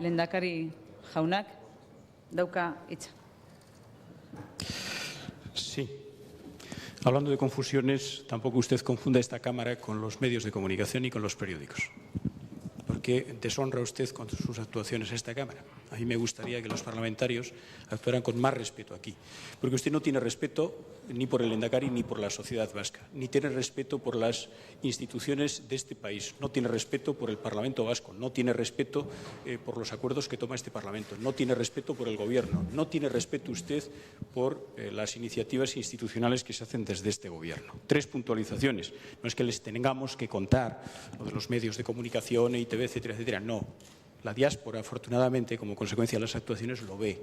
Lehendakari jaunak dauka hitza. Sí. Hablando de confusiones, tampoco usted confunda esta Cámara con los medios de comunicación y con los periódicos, porque deshonra usted con sus actuaciones a esta Cámara. A mí me gustaría que los parlamentarios actuaran con más respeto aquí, porque usted no tiene respeto ni por el Lehendakari ni por la sociedad vasca, ni tiene respeto por las instituciones de este país, no tiene respeto por el Parlamento vasco, no tiene respeto por los acuerdos que toma este Parlamento, no tiene respeto por el Gobierno, no tiene respeto usted por las iniciativas institucionales que se hacen desde este Gobierno. 3 puntualizaciones. No es que les tengamos que contar lo de los medios de comunicación, EITB, etcétera, etcétera. No. La diáspora, afortunadamente, como consecuencia de las actuaciones, lo ve.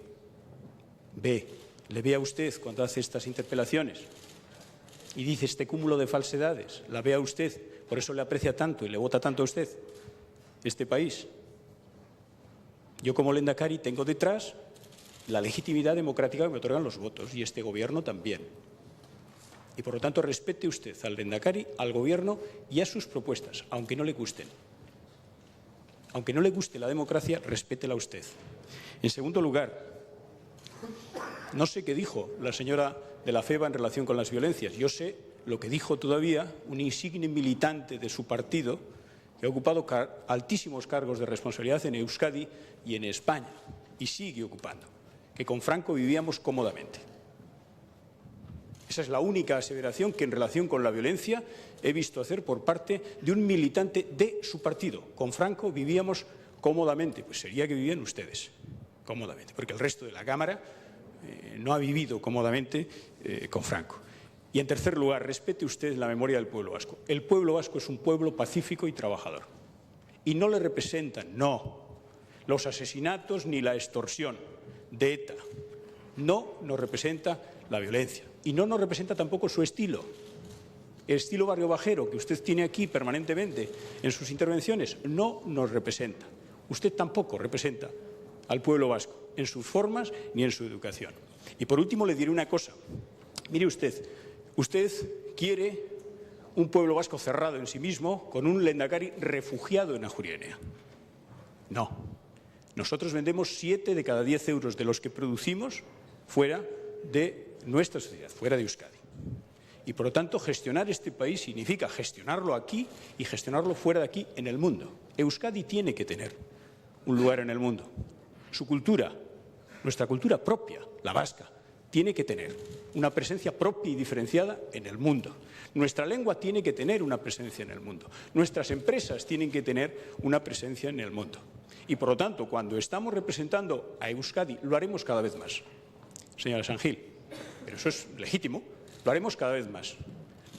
Le ve a usted cuando hace estas interpelaciones y dice este cúmulo de falsedades. La ve a usted, por eso le aprecia tanto y le vota tanto a usted este país. Yo, como Lehendakari, tengo detrás la legitimidad democrática que me otorgan los votos y este Gobierno también. Y, por lo tanto, respete usted al Lehendakari, al Gobierno y a sus propuestas, aunque no le gusten. Aunque no le guste la democracia, respétela usted. En segundo lugar, no sé qué dijo la señora de la FEVA en relación con las violencias. Yo sé lo que dijo todavía un insigne militante de su partido que ha ocupado altísimos cargos de responsabilidad en Euskadi y en España, y sigue ocupando, que con Franco vivíamos cómodamente. Esa es la única aseveración que en relación con la violencia he visto hacer por parte de un militante de su partido. Con Franco vivíamos cómodamente. Pues sería que vivían ustedes cómodamente, porque el resto de la Cámara no ha vivido cómodamente con Franco. Y en tercer lugar, respete usted la memoria del pueblo vasco. El pueblo vasco es un pueblo pacífico y trabajador. Y no le representan, no, los asesinatos ni la extorsión de ETA. No nos representa la violencia. Y no nos representa tampoco su estilo. El estilo barrio bajero que usted tiene aquí permanentemente en sus intervenciones no nos representa. Usted tampoco representa al pueblo vasco en sus formas ni en su educación. Y por último le diré una cosa. Mire usted quiere un pueblo vasco cerrado en sí mismo con un Lehendakari refugiado en Ajuria Enea. No. Nosotros vendemos 7 de cada 10 euros de los que producimos fuera de nuestra sociedad, fuera de Euskadi. Y, por lo tanto, gestionar este país significa gestionarlo aquí y gestionarlo fuera de aquí en el mundo. Euskadi tiene que tener un lugar en el mundo. Su cultura, nuestra cultura propia, la vasca, tiene que tener una presencia propia y diferenciada en el mundo. Nuestra lengua tiene que tener una presencia en el mundo. Nuestras empresas tienen que tener una presencia en el mundo. Y, por lo tanto, cuando estamos representando a Euskadi, lo haremos cada vez más. Señora Sangil, pero eso es legítimo, lo haremos cada vez más.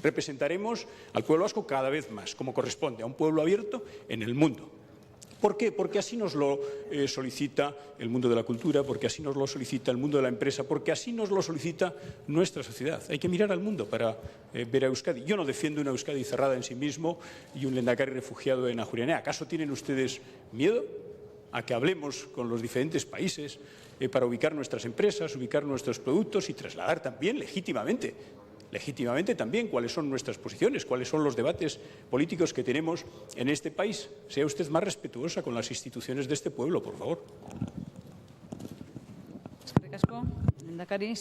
Representaremos al pueblo vasco cada vez más, como corresponde a un pueblo abierto en el mundo. ¿Por qué? Porque así nos lo solicita el mundo de la cultura, porque así nos lo solicita el mundo de la empresa, porque así nos lo solicita nuestra sociedad. Hay que mirar al mundo para ver a Euskadi. Yo no defiendo una Euskadi cerrada en sí mismo y un Lehendakari refugiado en Ajuria Enea. ¿Acaso tienen ustedes miedo a que hablemos con los diferentes países para ubicar nuestras empresas, ubicar nuestros productos y trasladar también legítimamente también cuáles son nuestras posiciones, cuáles son los debates políticos que tenemos en este país? Sea usted más respetuosa con las instituciones de este pueblo, por favor. Eskerrik asko, Lehendakari.